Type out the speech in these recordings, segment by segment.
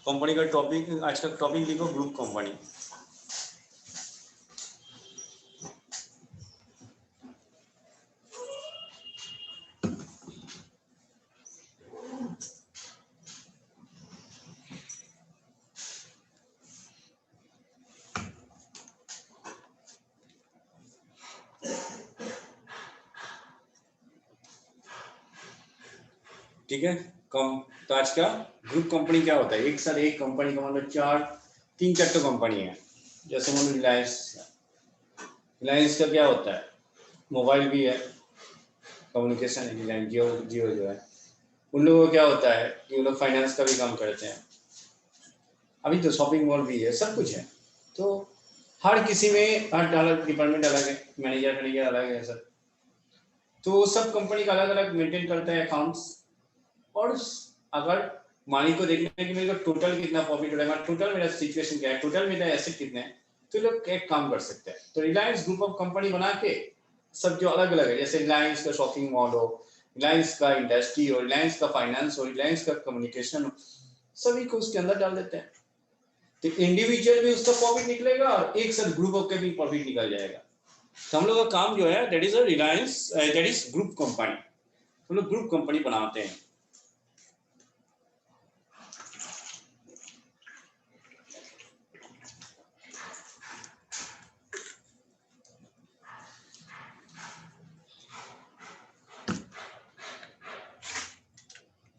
Company का topic, आज का टॉपिक लिखो ग्रुप कंपनी। ठीक है, तो आज का ग्रुप कंपनी क्या होता है? एक साथ एक कंपनी का मतलब तीन चार तो कंपनी है। जैसे मान लो रिलायंस, रिलायंस का क्या होता है? मोबाइल भी है, कम्युनिकेशन है, रिलायंस जियो, जियो जो है उन लोगों का क्या होता है कि वो लोग फाइनेंस का भी काम करते हैं। अभी तो शॉपिंग मॉल भी है, सब कुछ है। तो हर किसी में हर अलग डिपार्टमेंट अलग है, मैनेजर अलग है सब। तो सब कंपनी का अलग अलग मेंटेन करता है अकाउंट्स। और अगर मालिक को देखना है कि मेरे को टोटल कितना प्रॉफिट हो रहा है, टोटल मेरा सिचुएशन क्या है, टोटल मेरा एसेट कितने हैं, तो लोग एक काम कर सकते हैं। तो रिलायंस ग्रुप ऑफ कंपनी बना के सब जो अलग अलग है, जैसे रिलायंस का शॉपिंग मॉल हो, रिलायंस का इंडस्ट्री हो, रिलायंस का फाइनेंस हो, रिलायंस का कम्युनिकेशन हो, सभी को उसके अंदर डाल देते हैं। तो इंडिविजुअल भी उसका प्रॉफिट निकलेगा और एक साथ ग्रुप ऑफ का भी प्रॉफिट निकल जाएगा। तो हम लोग का काम जो है that is a Reliance, that is group company. हम लोग ग्रुप कंपनी बनाते हैं।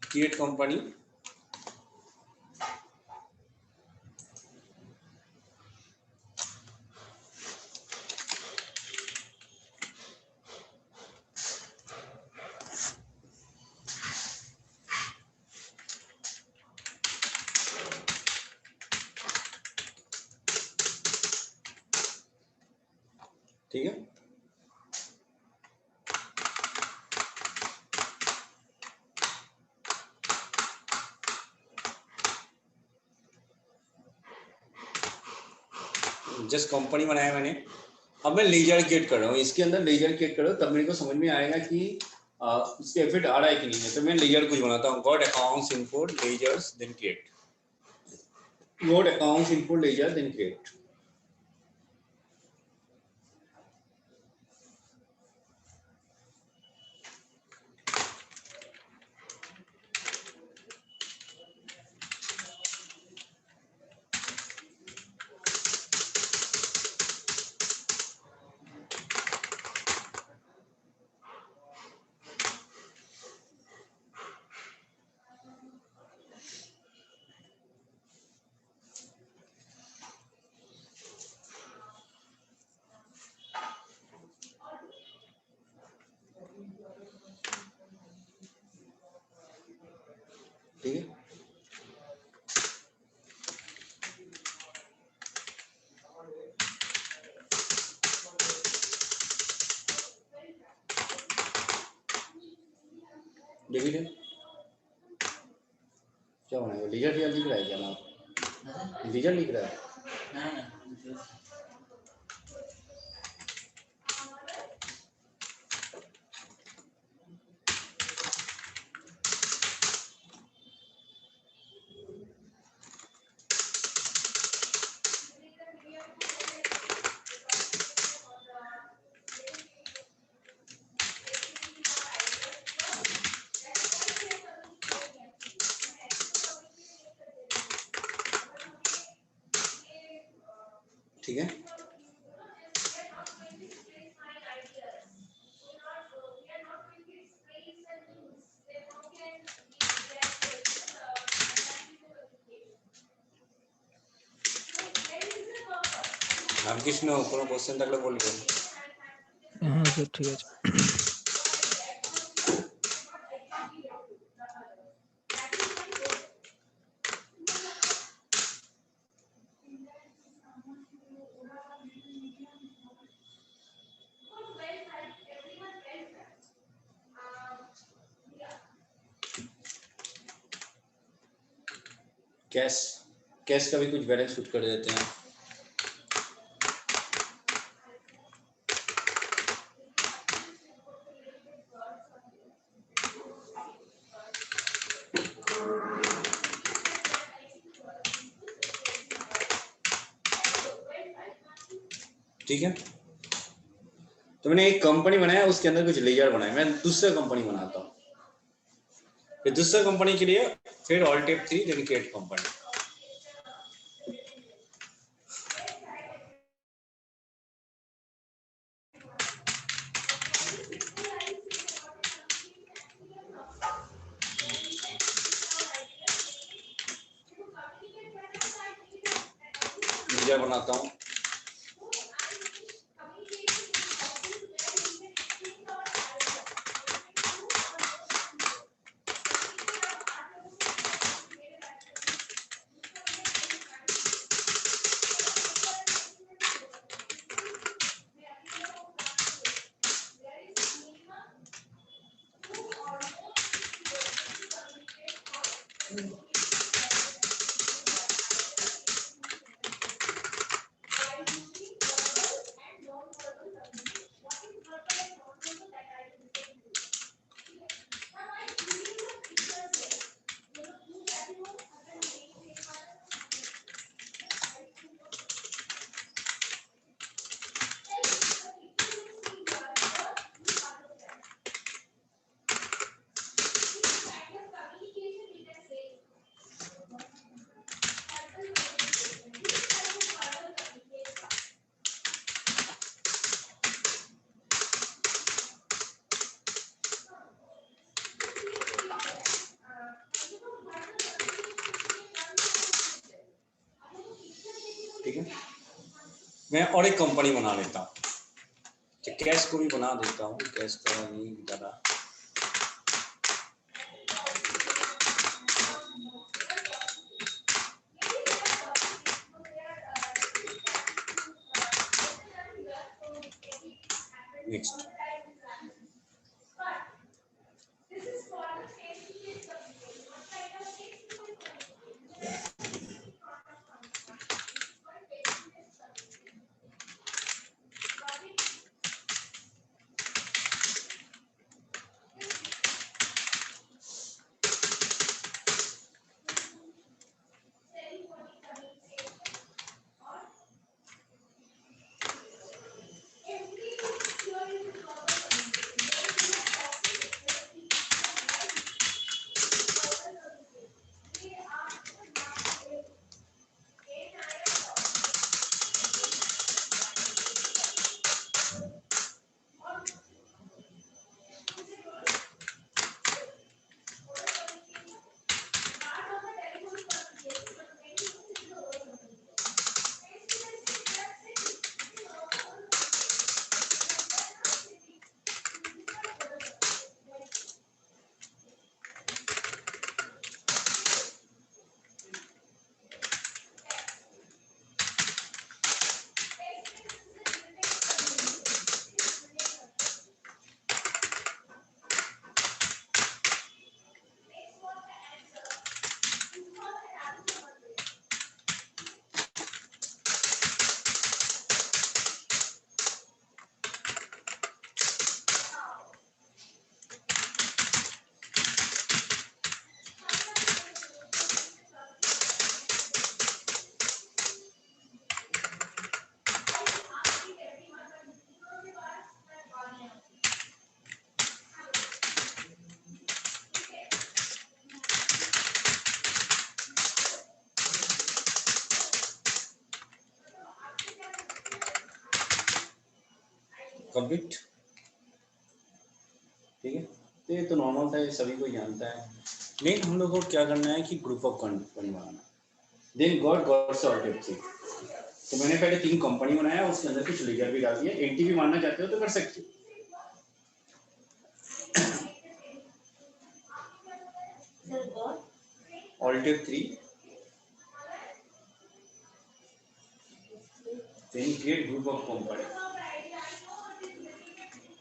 क्रिएट कंपनी, ठीक है। जस्ट कंपनी बनाया मैंने, अब मैं लेजर क्रिएट कर रहा हूँ, इसके अंदर लेजर क्रिएट कर रहा हूँ, तब मेरे को समझ में आएगा कि इसके इफेक्ट आ रहा है कि नहीं है। तो मैं लेजर कुछ बनाता हूँ, got accounts input ledgers then create, got accounts input ledger then create. ठीक है, देखिए क्या बनाएगा, लेजर क्या लिख रहा है, क्या नाम लेजर लिख रहा है। ठीक है, রামকৃষ্ণ কোনো কোশ্চেন থাকলে বলবেন। হ্যাঁ স্যার ঠিক আছে। कैश, कैश का भी कुछ बैलेंस शूट कर देते हैं। ठीक है। तो मैंने एक कंपनी बनाया, उसके अंदर कुछ लेयर बनाए, मैं दूसरा कंपनी बनाता हूँ, फिर दूसरा कंपनी के लिए फिर alt F3 then create company. मीडिया बनाता हूँ, ठीक है। मैं और एक कंपनी बना लेता हूँ, तो कैश को भी बना देता हूँ, कैश का नहीं ज़्यादा। Next complete. ठीक है, तो ये तो नॉर्मल था, ये सभी को जानता है। लेकिन हम लोग को क्या करना है कि ग्रुप ऑफ कंपनी बनाना। Then got alt F3। तो मैंने पहले 3 कंपनी बनाया, उसके अंदर कुछ लेयर भी डाल दिया। एंटिटी मानना चाहते हो तो कर सकते हो। Alt F3 then create group of company.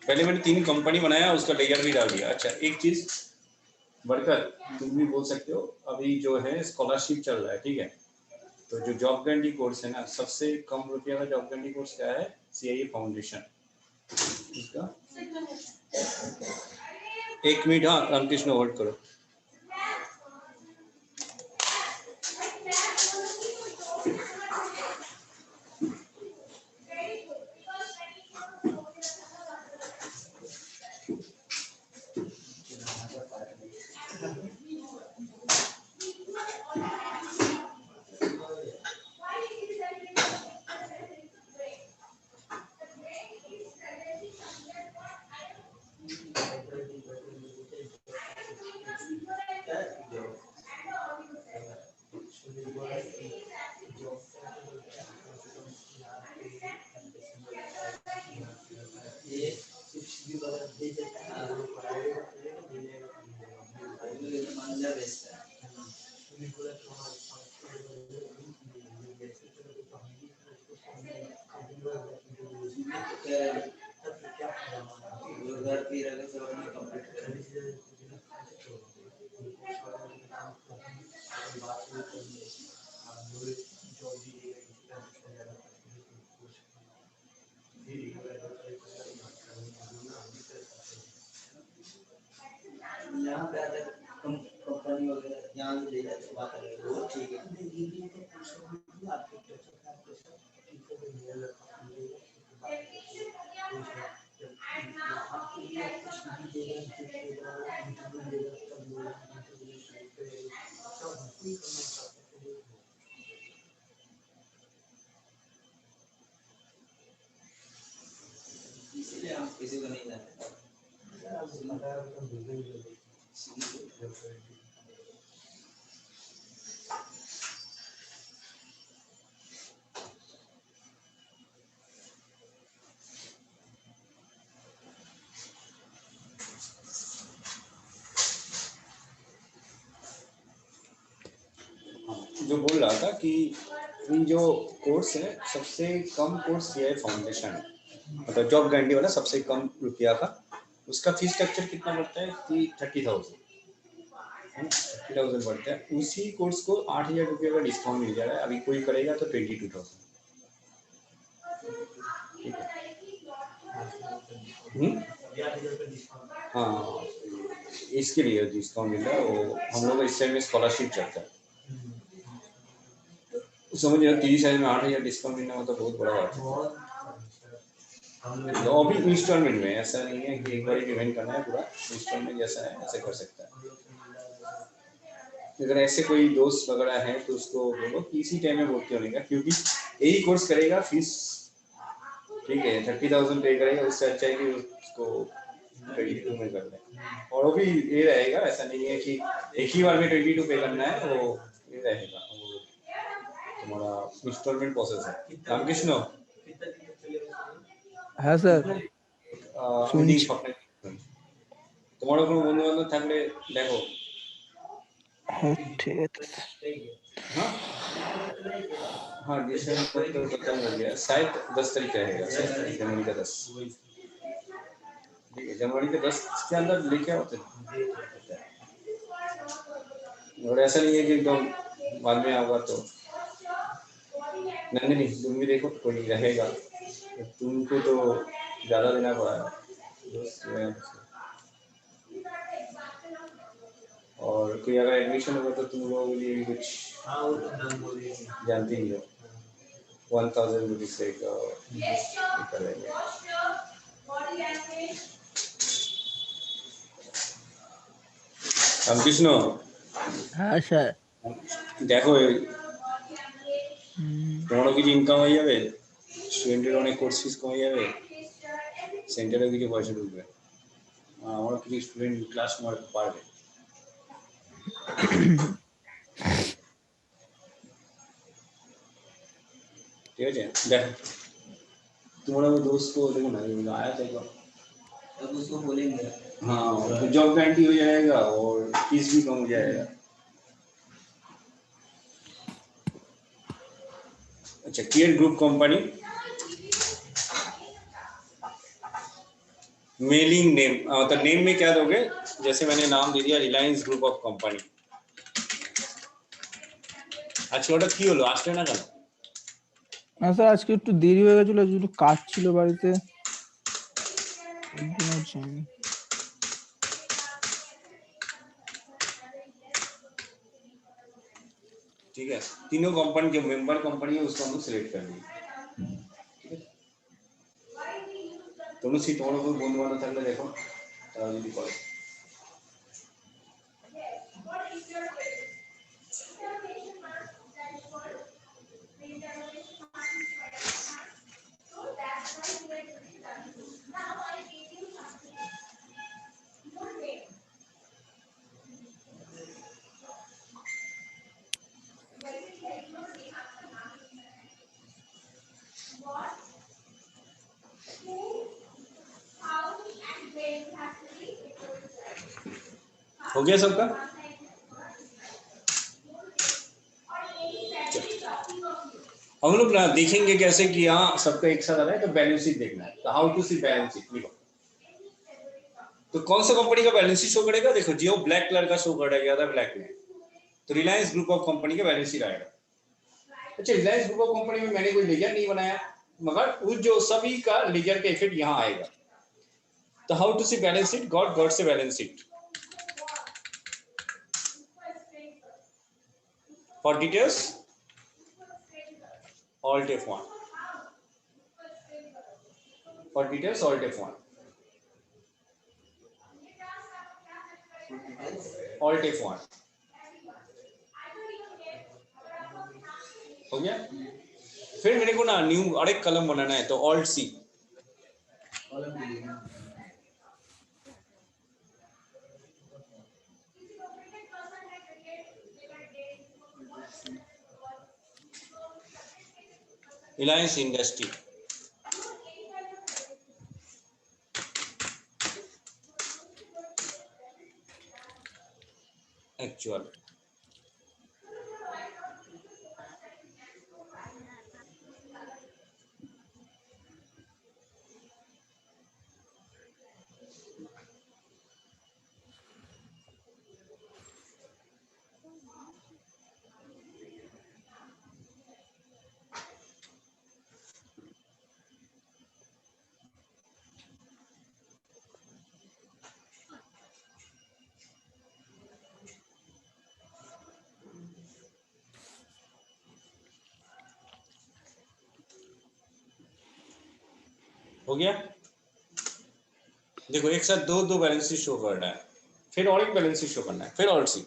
पहले मैंने 3 कंपनी बनाया, उसका लेयर भी डाल दिया। अच्छा, एक चीज बढ़कर तुम भी बोल सकते हो, अभी जो है स्कॉलरशिप चल रहा है, ठीक है। तो जो जॉब गारंटी कोर्स है ना, सबसे कम रुपया का जॉब गारंटी कोर्स क्या है? CIE foundation. इसका 1 मिनट, हाँ रामकृष्ण होल्ड करो। यहाँ पे अगर कंपनी वगैरह यहाँ से ले जाते बात करें वो ठीक है इसलिए हम किसी को नहीं जाते जो बोल रहा था कि ये जो कोर्स है सबसे कम कोर्स ये है फाउंडेशन, मतलब जॉब गारंटी वाला सबसे कम रुपया का। उसका फीस स्ट्रक्चर कितना पड़ता है कि 30,000 पड़ता है। उसी कोर्स को 8,000 रुपये का डिस्काउंट मिल जा रहा है, अभी कोई करेगा तो 22,000। ठीक है। हाँ, इसके लिए डिस्काउंट मिल रहा है। वो हम लोग इस टाइम में स्कॉलरशिप चलता है, समझ रहे हो। 30,000 में 8,000 डिस्काउंट मिलना मतलब बहुत बड़ा बात है। तो अभी इंस्टॉलमेंट में, ऐसा नहीं है कि एक बार ही पेमेंट करना है, पूरा इंस्टॉलमेंट जैसा है ऐसे कर सकता है। अगर ऐसे कोई दोस्त वगैरह है तो उसको बोलो कि इसी टाइम में भर्ती होने का, क्योंकि यही कोर्स करेगा फीस ठीक है 30,000 पे करेगा, उससे अच्छा है कि उसको 22 में कर दे। और वो भी ये रहेगा, ऐसा नहीं है कि एक ही बार में 22 पे करना है, वो ये रहेगा वो तुम्हारा इंस्टॉलमेंट प्रोसेस है। रामकृष्ण হ্যাঁ স্যার মিটিং শুনছি। স্বপ্নে তোমার কোনো বন্ধু বান্ধব থাকলে দেখো। হ্যাঁ ঠিক আছে। हाँ हाँ जैसे तो खत्म हो गया, शायद 10 तारीख रहेगा, जनवरी का 10। ठीक है, जनवरी के 10 के अंदर लेके आओ तो। और ऐसा नहीं है कि एकदम बाद में आओगा तो। नंदिनी तुम भी देखो कोई रहेगा, तुमको तो ज़्यादा देना पड़ा दोस्त जो है। और कोई अगर एडमिशन होगा तो तुम लोगों के लिए भी कुछ जानती ही हो, 1,000 रुपीज से कर लेंगे। রামকৃষ্ণ হ্যাঁ স্যার। দেখো হুম, তোমারও কিছু ইনকাম হয়ে যাবে, স্টুডেন্টের অনেক কোর্স ফিস কমে যাবে, সেন্টারেও কিছু পয়সা ঢুকবে, আর আমারও কিছু স্টুডেন্ট ক্লাস মারতে পারবে। ठीक है देखो तुम्हारा वो दोस्त को देखो ना, ये आया था एक बार। तब उसको बोलेंगे हाँ तो जॉब गारंटी हो जाएगा और फीस भी कम हो जाएगा। अच्छा clear group company, mailing name, तो नेम में क्या दोगे, जैसे मैंने नाम दे दिया रिलायंस ग्रुप ऑफ कंपनी। আজকে ওটা কি হলো আসলে না কেন? না স্যার আজকে একটু দেরি হয়ে গেছিল, একটু কাজ ছিল বাড়িতে, ওই জন্য যাইনি। ठीक है, तीनों कंपनी जो मेंबर कंपनी है उसको हम लोग सिलेक्ट कर लेंगे। ठीक है, तनुश्री तुम्हारा कोई बंधु बांधव থাকলে দেখো তারা যদি করে। हो गया सबका? हम लोग ना देखेंगे कैसे कि यहाँ सबका एक साथ आ रहा है, तो बैलेंस शीट देखना है। तो how to see balance sheet, लिखो। तो कौन सा कंपनी का बैलेंस शीट शो करेगा? देखो जियो ब्लैक कलर का शो करेगा था, ब्लैक में, तो रिलायंस ग्रुप ऑफ कंपनी का बैलेंस शीट आएगा। अच्छा, रिलायंस ग्रुप ऑफ कंपनी में मैंने कोई लेजर नहीं बनाया, मगर उस जो सभी का लेजर का इफेक्ट यहाँ आएगा। तो how to see balance sheet, गॉड से balance sheet. For details alt F1, for details alt F1, alt F1 हो गया। फिर मेरे को ना न्यू और एक कलम बनाना है, तो ऑल्ट C, कॉलम के लिए रिलायंस इंडस्ट्री, एक्चुअल, हो गया। देखो एक साथ दो दो बैलेंस शीट शो कर रहा है, फिर और एक बैलेंस शीट शो करना है, फिर ऑल्ट C,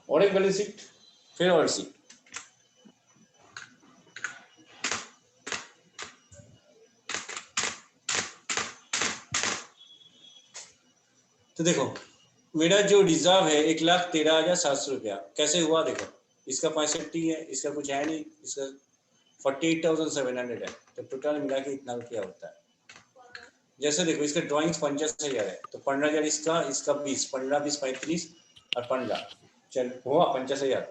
और एक बैलेंस शीट, फिर ऑल्ट C। तो देखो मेरा जो रिजर्व है 1,13,700 रुपया, कैसे हुआ देखो, इसका 65 है, इसका कुछ है नहीं, इसका 48,700 है, तो टोटल मिला के इतना रुपया होता है। जैसे देखो इसका ड्राइंग्स 50,000 है, तो 15,000 इसका, इसका 20, 15, 20, 35 और 15, चल हुआ 50,000।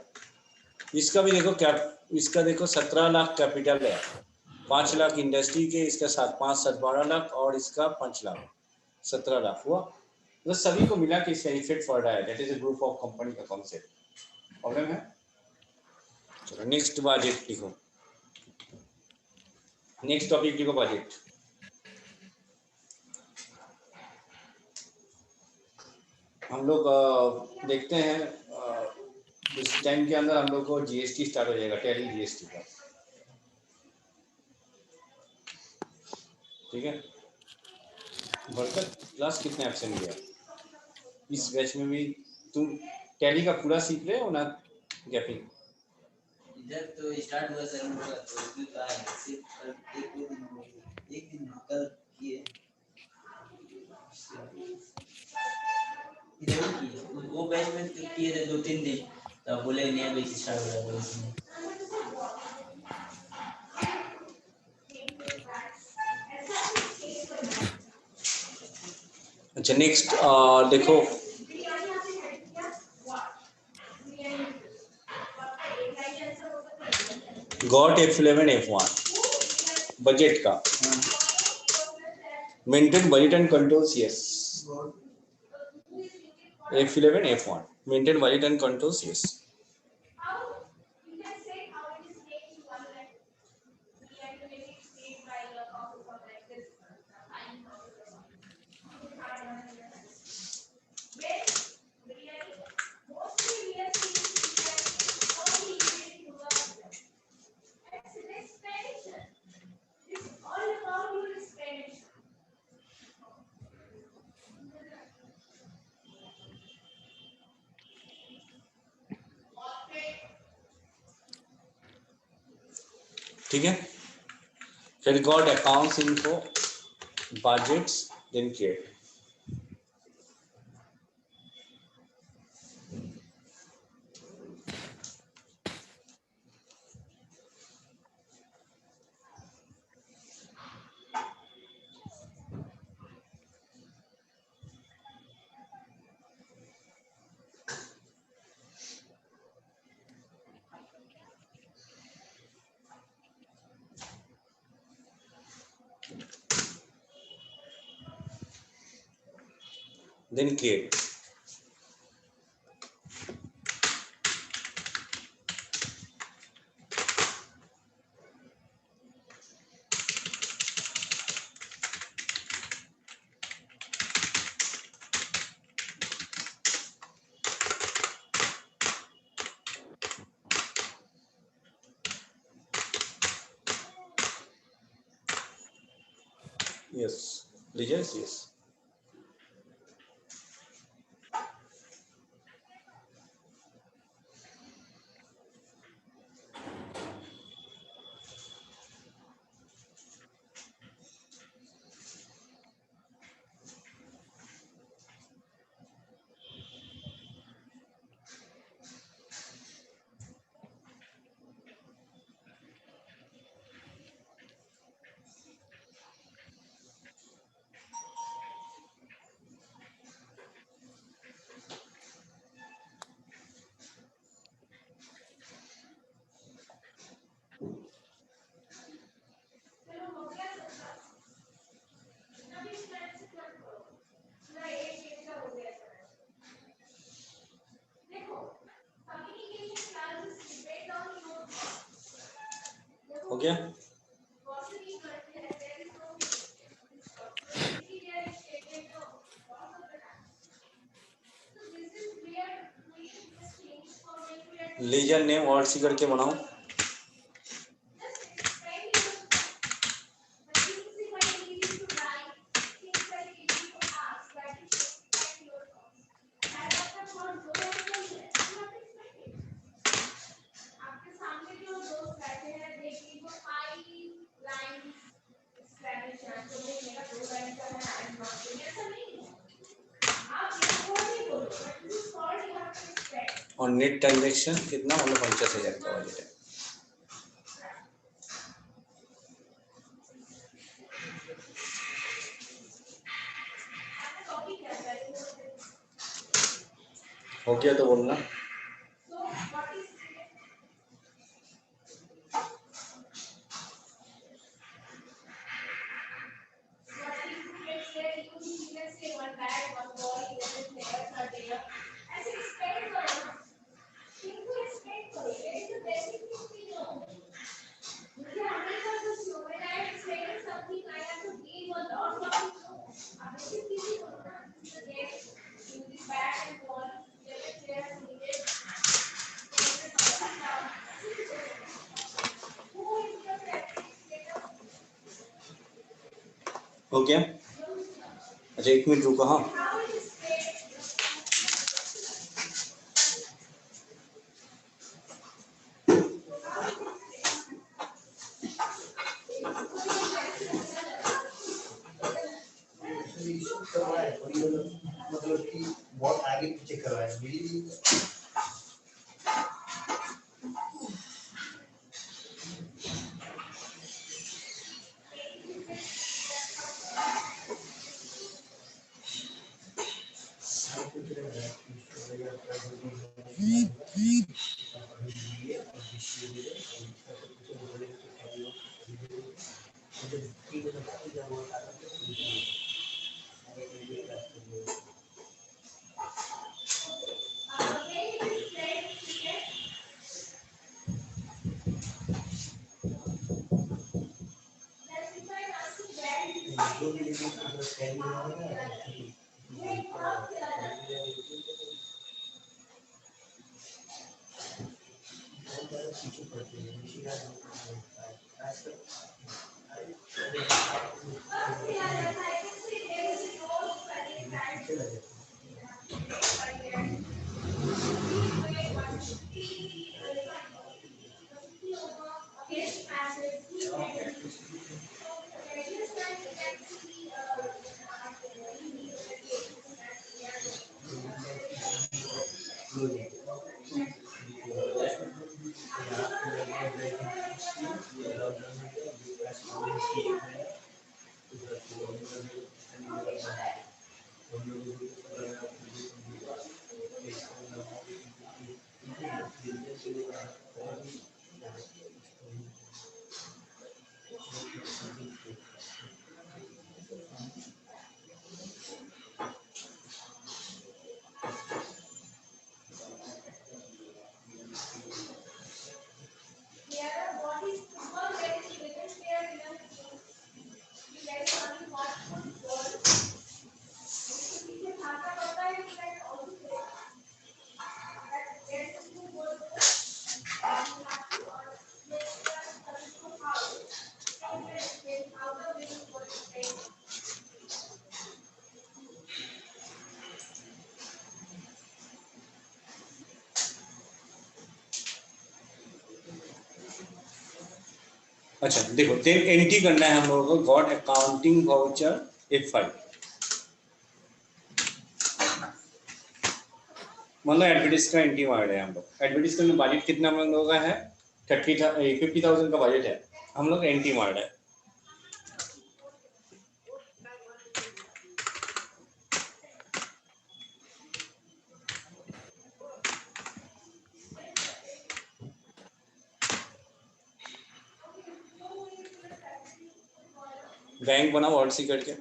इसका भी देखो क्या, इसका देखो 17 लाख कैपिटल है, 5 लाख इंडस्ट्री के, इसका 7, 5, 7, 12 लाख, और इसका 5 लाख, 17 लाख हुआ। तो सभी को मिला के इसका इफेक्ट पड़ रहा है, that is a group of company का कॉन्सेप्ट। प्रॉब्लम है? चलो नेक्स्ट बजट लिखो, नेक्स्ट टॉपिक लिखो बजट। हम लोग देखते हैं इस टाइम के अंदर हम लोग को जीएसटी स्टार्ट हो जाएगा, टैली जीएसटी का, ठीक है। बरकत क्लास कितने एब्सेंट गया इस बैच में भी? तुम टैली का पूरा सीख रहे हो ना, गैपिंग? इधर तो स्टार्ट हुआ सर हम लोग का, तो उसमें तो आया सिर्फ कल एक दिन कल किए, इधर ही किए, वो बैच में तो किए थे 2-3 दिन, तब बोले नया बैच स्टार्ट हो रहा है इसमें। अच्छा नेक्स्ट देखो, गॉट F11 F1 बजट का, maintain budget and controls, yes. F11 F1 maintain budget and controls, yes. ठीक है, फिर got accounts info, budgets, then create. then create. Yes, Lijaz, yes. हो गया? लीजर नेम और सी करके बनाओ. और नेट ट्रांजेक्शन कितना, मतलब 50,000 का बजट है. हो गया तो बोलना. हो गया. अच्छा 1 मिनट रुको. हाँ, मतलब कि बहुत आगे पीछे करवाया मेरी. अच्छा देखो, देन एंट्री करना है हम लोगों को, गॉट अकाउंटिंग वाउचर F5, मतलब एडवर्टाइज का एंट्री मार रहे हैं हम लोग। एडवर्टाइज का बजट कितना हम लोगों का है, 50,000 का बजट है, हम लोग एंट्री मार रहे हैं। बैंक बना वर्ड सी करके,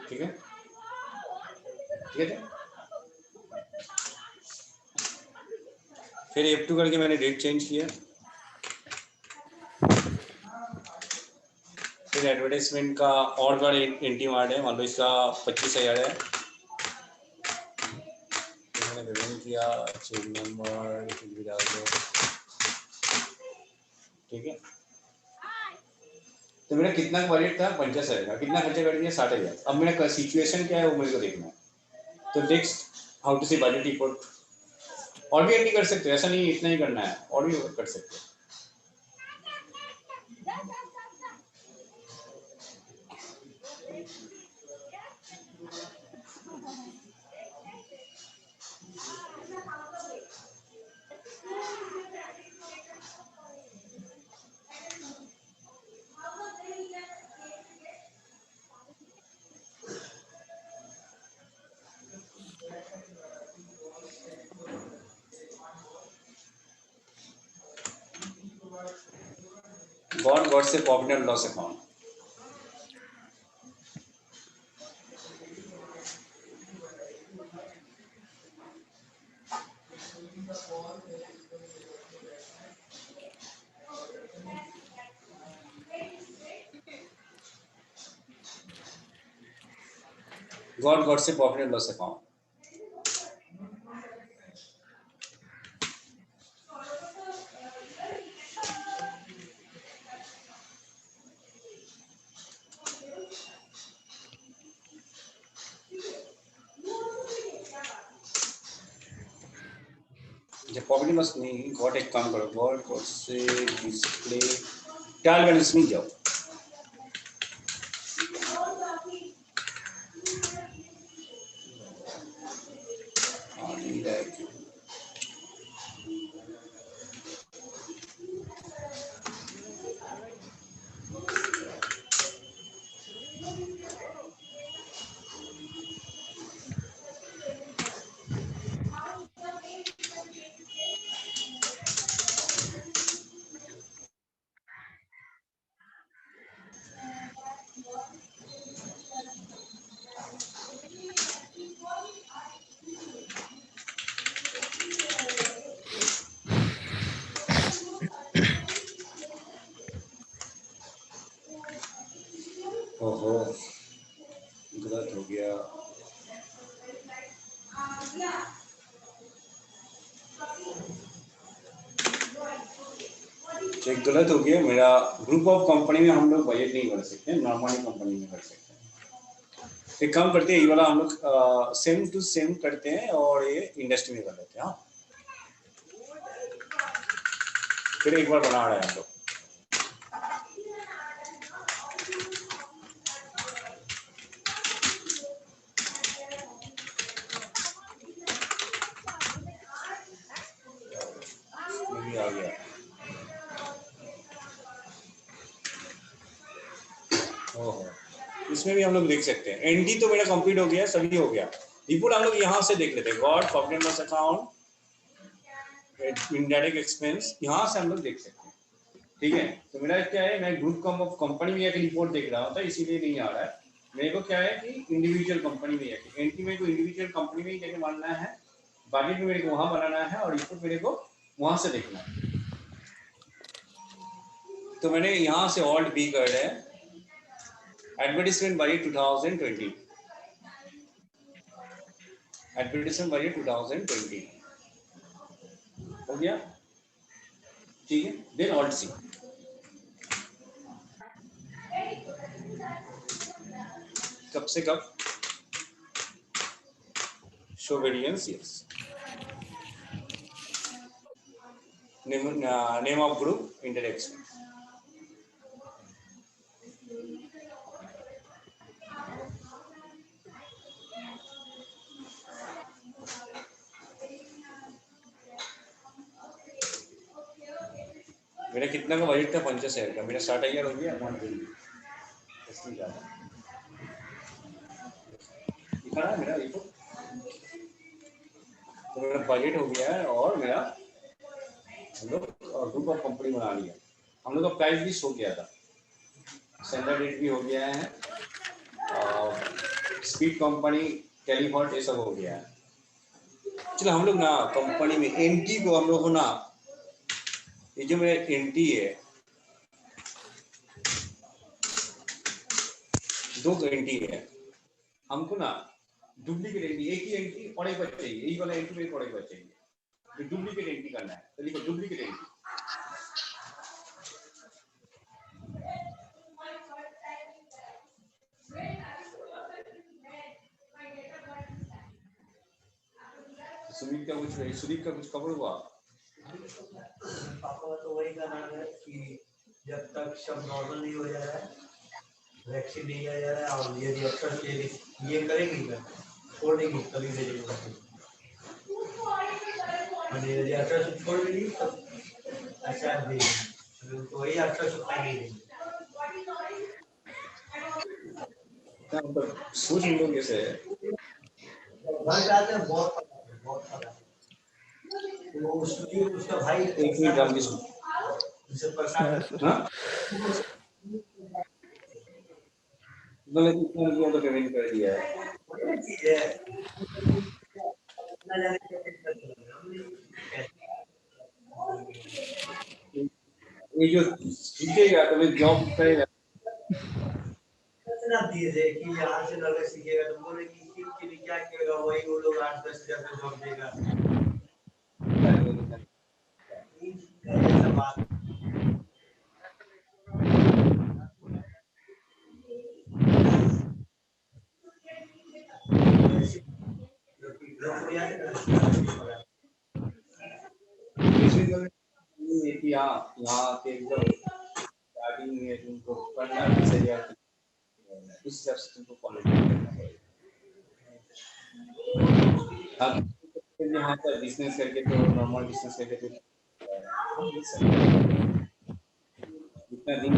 ठीक है ठीक है। फिर F2 करके मैंने डेट चेंज किया, फिर एडवर्टाइजमेंट का और बार एंट्री मार है, मान लो इसका 25,000 है, मैंने पेमेंट किया, चेक नंबर भी डाल दो, ठीक है। तो मेरा कितना बजट था, 50,000 का, कितना खर्चा कर दिया, 60,000। अब मेरा सिचुएशन क्या है वो मेरे को देखना है। तो next how to see budget report, और भी एंट्री कर सकते हो, ऐसा नहीं इतना ही करना है, और भी कर सकते हो। गॉड से profit and loss account, God से प्रॉफिट एंड लॉस अकाउंट, जब प्रॉफिट लॉस नहीं, गॉड एक काम करो, गॉड से डिस्प्ले ट्रायल बैलेंस में जाओ, ओहो गलत हो गया, चेक गलत हो गया मेरा। ग्रुप ऑफ कंपनी में हम लोग बजट नहीं कर सकते, नॉर्मली कंपनी में कर सकते हैं। एक काम करते हैं, ये वाला हम लोग सेम टू सेम करते हैं और ये इंडस्ट्री में कर लेते हैं। हाँ, फिर एक बार बना रहे हैं हम लोग। ये भी आ गया, ओहो, इसमें भी हम लोग देख सकते हैं। एनडी तो मेरा कंप्लीट हो गया, सभी हो गया। रिपोर्ट हम लोग यहाँ से देख लेते हैं, God profit and loss account, indirect expense, यहाँ से हम लोग देख सकते हैं। ठीक है, तो मेरा क्या है, मैं ग्रुप ऑफ कंपनी में एक रिपोर्ट देख रहा था, इसीलिए नहीं आ रहा है मेरे को। क्या है कि इंडिविजुअल कंपनी में जाके एंट्री मेरे को इंडिविजुअल कंपनी में ही जाके मानना है, बजट में मेरे को वहां बनाना है और रिपोर्ट मेरे को वहां से देखना है। तो मैंने यहाँ से ऑल्ट बी कर रहे हैं, एडवर्टीजमेंट बजट 2020, एडवर्टीजमेंट बजट 2020 हो गया, ठीक है। देन ऑल्ट सी, कब से कब, show variance, yes, name of group, indirect, मेरा कितना का बजट था, 50,000 का, मेरा 60,000 हो गया, इसलिए ज़्यादा दिखा रहा है मेरा देखो, तो मेरा बजट हो गया है और मेरा हम लोग ग्रुप ऑफ कंपनी बना लिया, हम लोग का प्राइस भी शो किया था, स्टैंडर्ड रेट भी हो गया है, स्पीड कंपनी, टेलीफॉल्ट, ये सब हो गया है। चलो हम लोग ना कंपनी में एनटी को हम लोग को ना, ये जो मेरा एनटी है, 2 एनटी है, हमको ना डुप्लीकेट एंट्री, एक ही एंट्री और एक बार चाहिए, यही वाला एंट्री मेरे को और एक बार चाहिए, तो डुप्लीकेट एंट्री करना है, तो लिखो डुप्लीकेट एंट्री, सुदीप का कुछ खबर हुआ? पापा तो वही कहना है कि जब तक सब नॉर्मल नहीं हो जा रहा है, वैक्सीन नहीं आ जा रहा है, और यदि अक्सर ये करेंगी क्या, छोड़ देंगी तभी भेजेंगे, यदि अक्सर छोड़ देंगी तब अच्छा देंगे, तो वही अक्सर नहीं देंगे। सोच हम लोग कैसे है, घर जाते हैं बहुत पता, तो उसका भाई एक मिनट हम भी सुन, उसे परेशान हाँ तो पेमेंट कर दिया है, ये जो सीखेगा तो मैं जॉब करेगा, दिए थे कि यहाँ से लगे सीखेगा, तो बोले कि सीख के लिए क्या किएगा, वही वो लोग 8-10 हजार का जॉब देगा, ऐसा बात। यहाँ के एकदम स्टार्टिंग में तुमको करना भी सही है, उस हिसाब से तुमको फॉलो करना पड़ेगा। यहाँ पर बिजनेस करके तो नॉर्मल बिजनेस करके तो इतना दिन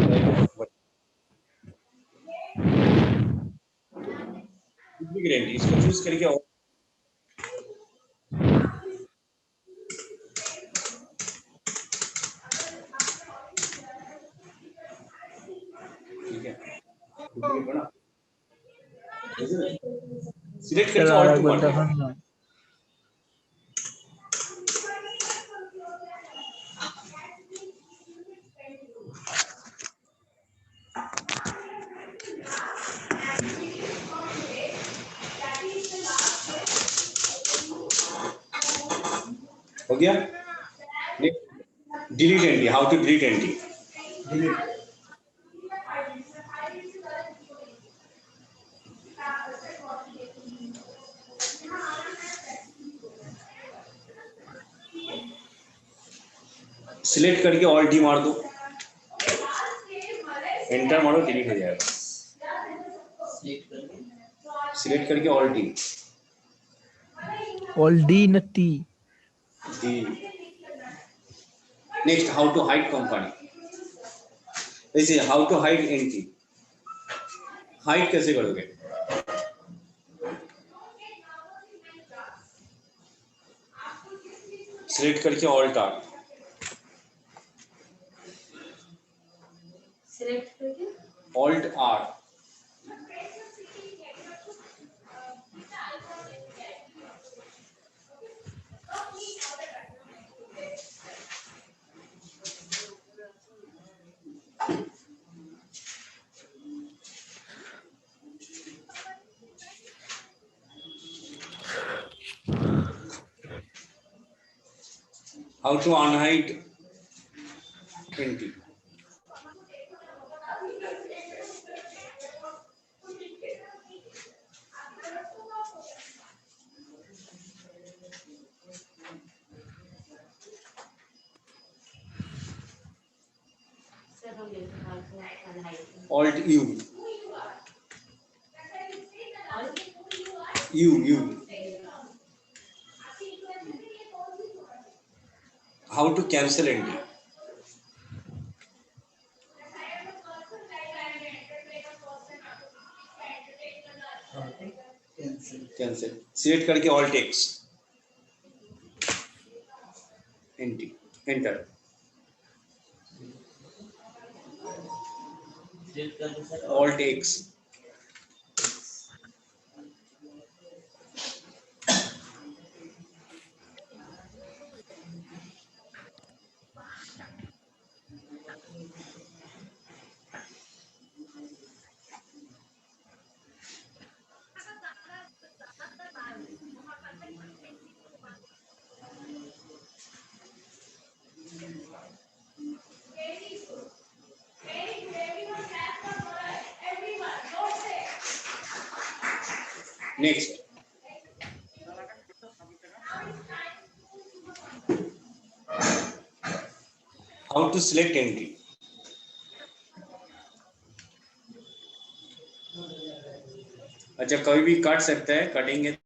गारंटी इसको चूज करके, और ठीक है, सिलेक्ट करके ऑल टू कर देना, हो गया। Delete entry, how to delete entry, select करके ऑल डी मार दो, एंटर मारो, डिलीट हो जाएगा, सिलेक्ट करके ऑल डी, ऑल डी न T, D. Next how to hide company, ऐसे how to hide entry, hide कैसे करोगे, सिलेक्ट करके ऑल्ट आर, सिलेक्ट करके alt R, How to unhide entry. Alt U. U. How to cancel entry. Cancel. Select करके Alt X. Entry. Enter. Alt X. Next. How to select entry. अच्छा, कभी भी काट सकता है, कटेंगे